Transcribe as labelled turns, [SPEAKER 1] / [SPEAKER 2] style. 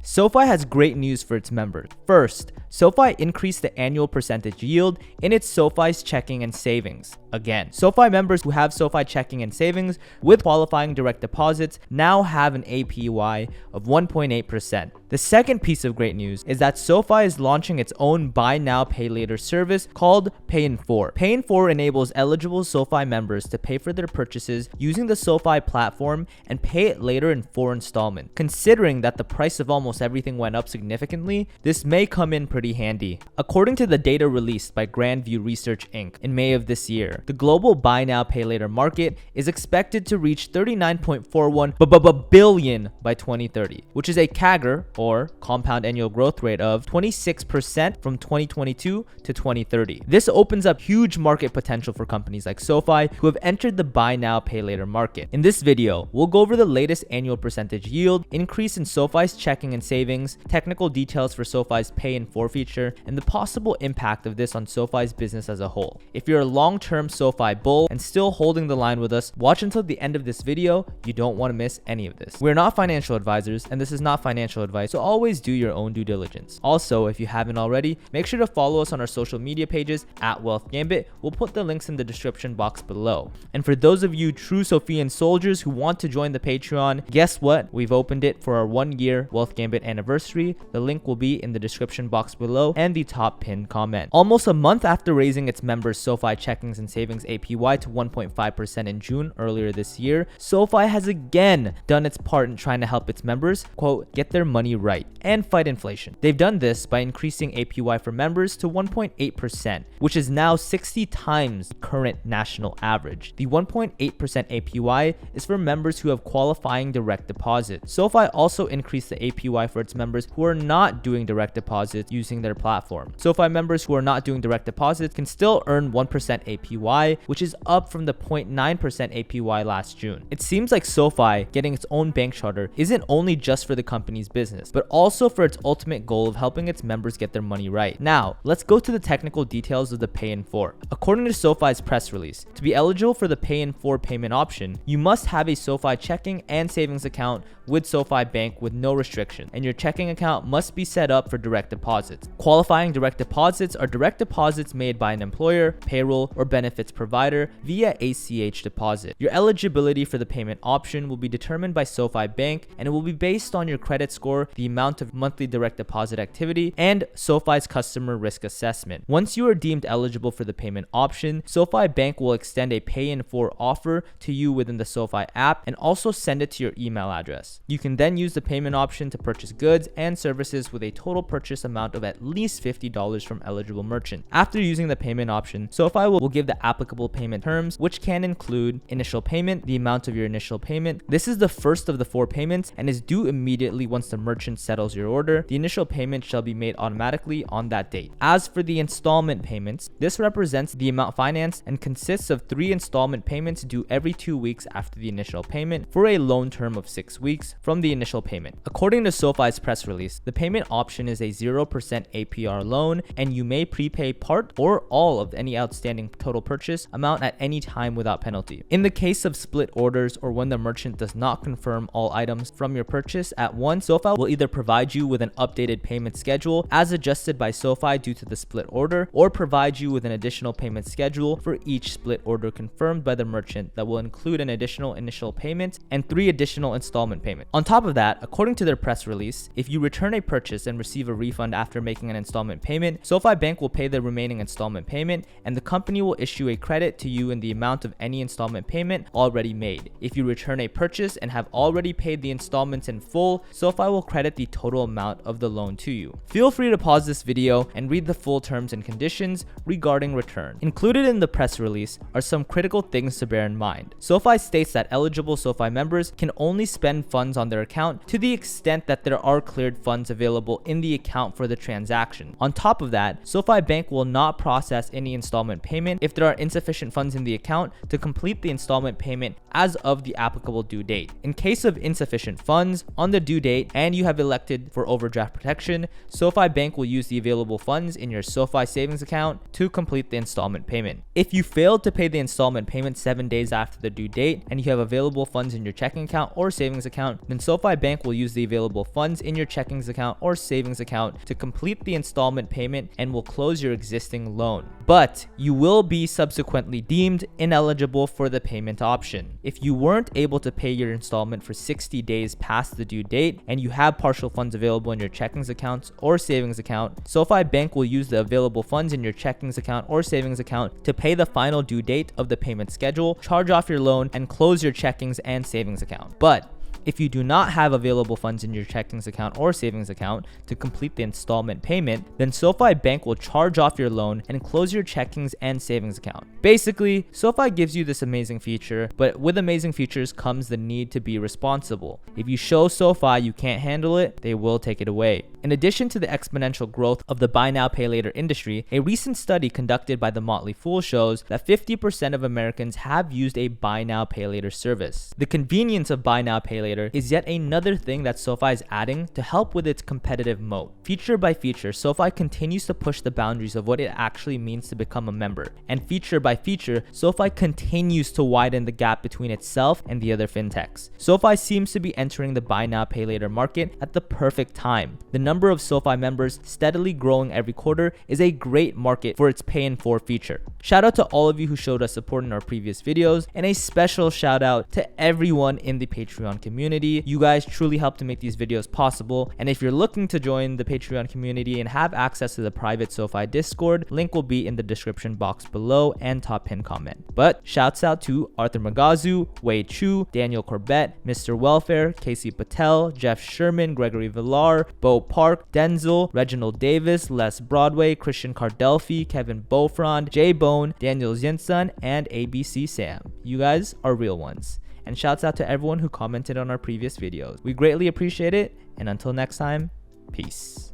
[SPEAKER 1] SOFI has great news for its members. First, SOFI increased the annual percentage yield in its SOFI's checking and savings. Again, SOFI members who have SOFI checking and savings with qualifying direct deposits now have an APY of 1.8%. The second piece of great news is that SOFI is launching its own buy now pay later service called Pay in 4. Pay in 4 enables eligible SOFI members to pay for their purchases using the SOFI platform and pay it later in 4 installments. Considering that the price of almost everything went up significantly, this may come in pretty handy. According to the data released by Grandview Research Inc. in May of this year, the global buy now pay later market is expected to reach $39.41 billion by 2030, which is a CAGR, or compound annual growth rate, of 26% from 2022 to 2030. This opens up huge market potential for companies like SOFI who have entered the buy now pay later market. In this video, we'll go over the latest annual percentage yield, increase in SOFI's checking and savings, technical details for SOFI's Pay in 4 feature, and the possible impact of this on SOFI's business as a whole. If you're a long-term SOFI bull and still holding the line with us, watch until the end of this video. You don't want to miss any of this. We're not financial advisors, and this is not financial advice, so always do your own due diligence. Also, if you haven't already, make sure to follow us on our social media pages at WealthGambit. We'll put the links in the description box below. And for those of you true Sofian soldiers who want to join the Patreon, guess what? We've opened it for our 1-year WealthGambit anniversary. The link will be in the description box below and the top pinned comment. Almost a month after raising its members' SOFI checkings and savings APY to 1.5% in June earlier this year, SOFI has again done its part in trying to help its members, quote, get their money right and fight inflation. They've done this by increasing APY for members to 1.8%, which is now 60 times the current national average. The 1.8% APY is for members who have qualifying direct deposits. SOFI also increased the APY for its members who are not doing direct deposits using their platform. SOFI members who are not doing direct deposits can still earn 1% APY, which is up from the 0.9% APY last June. It seems like SOFI getting its own bank charter isn't only just for the company's business, but also for its ultimate goal of helping its members get their money right. Now, let's go to the technical details of the Pay in 4. According to SOFI's press release, to be eligible for the Pay in 4 payment option, you must have a SOFI checking and savings account with SOFI Bank with no restriction, and your checking account must be set up for direct deposits. Qualifying direct deposits are direct deposits made by an employer, payroll, or benefits provider via ACH deposit. Your eligibility for the payment option will be determined by SOFI Bank, and it will be based on your credit score, the amount of monthly direct deposit activity, and SOFI's customer risk assessment. Once you are deemed eligible for the payment option, SOFI Bank will extend a Pay in 4 offer to you within the SOFI app and also send it to your email address. You can then use the payment option to purchase goods and services with a total purchase amount of at least $50 from eligible merchants. After using the payment option, SOFI will give the applicable payment terms, which can include initial payment, the amount of your initial payment. This is the first of the 4 payments and is due immediately once the merchant settles your order. The initial payment shall be made automatically on that date. As for the installment payments, this represents the amount financed and consists of 3 installment payments due every 2 weeks after the initial payment for a loan term of 6 weeks from the initial payment. According to SOFI's press release, the payment option is a 0% APR loan, and you may prepay part or all of any outstanding total purchase amount at any time without penalty. In the case of split orders or when the merchant does not confirm all items from your purchase at once, SOFI will either provide you with an updated payment schedule as adjusted by SOFI due to the split order, or provide you with an additional payment schedule for each split order confirmed by the merchant that will include an additional initial payment and 3 additional installment payments. On top of that, according to their press release, if you return a purchase and receive a refund after making an installment payment, SOFI Bank will pay the remaining installment payment, and the company will issue a credit to you in the amount of any installment payment already made. If you return a purchase and have already paid the installments in full, SOFI will credit the total amount of the loan to you. Feel free to pause this video and read the full terms and conditions regarding return. Included in the press release are some critical things to bear in mind. SOFI states that eligible SOFI members can only spend funds on their account to the extent that there are cleared funds available in the account for the transaction. On top of that, SoFi Bank will not process any installment payment if there are insufficient funds in the account to complete the installment payment as of the applicable due date. In case of insufficient funds on the due date and you have elected for overdraft protection, SoFi Bank will use the available funds in your SoFi savings account to complete the installment payment. If you failed to pay the installment payment 7 days after the due date and you have available funds in your checking account or savings account, then SoFi Bank will use the available funds in your checking account or savings account to complete the installment payment and will close your existing loan. But you will be subsequently deemed ineligible for the payment option. If you weren't able to pay your installment for 60 days past the due date and you have partial funds available in your checking accounts or savings account, SoFi Bank will use the available funds in your checking account or savings account to pay the final due date of the payment schedule, charge off your loan, and close your checkings and savings account. But if you do not have available funds in your checkings account or savings account to complete the installment payment, then SoFi Bank will charge off your loan and close your checkings and savings account. Basically, SoFi gives you this amazing feature, but with amazing features comes the need to be responsible. If you show SoFi you can't handle it, they will take it away. In addition to the exponential growth of the buy now pay later industry, a recent study conducted by the Motley Fool shows that 50% of Americans have used a buy now pay later service. The convenience of buy now pay later is yet another thing that SoFi is adding to help with its competitive moat. Feature by feature, SoFi continues to push the boundaries of what it actually means to become a member. And feature by feature, SoFi continues to widen the gap between itself and the other fintechs. SoFi seems to be entering the buy now pay later market at the perfect time. The number of SoFi members steadily growing every quarter is a great market for its pay in 4 feature. Shout out to all of you who showed us support in our previous videos, and a special shout out to everyone in the Patreon community. You guys truly help to make these videos possible, and if you're looking to join the Patreon community and have access to the private SoFi Discord, link will be in the description box below and top pin comment. But shouts out to Arthur Magazu, Wei Chu, Daniel Corbett, Mr. Welfare, Casey Patel, Jeff Sherman, Gregory Villar, Bo Park, Denzel, Reginald Davis, Les Broadway, Christian Cardelphi, Kevin Beaufrond, Jay Bone, Daniel Zinson, and ABC Sam. You guys are real ones. And shouts out to everyone who commented on our previous videos. We greatly appreciate it, and until next time, peace.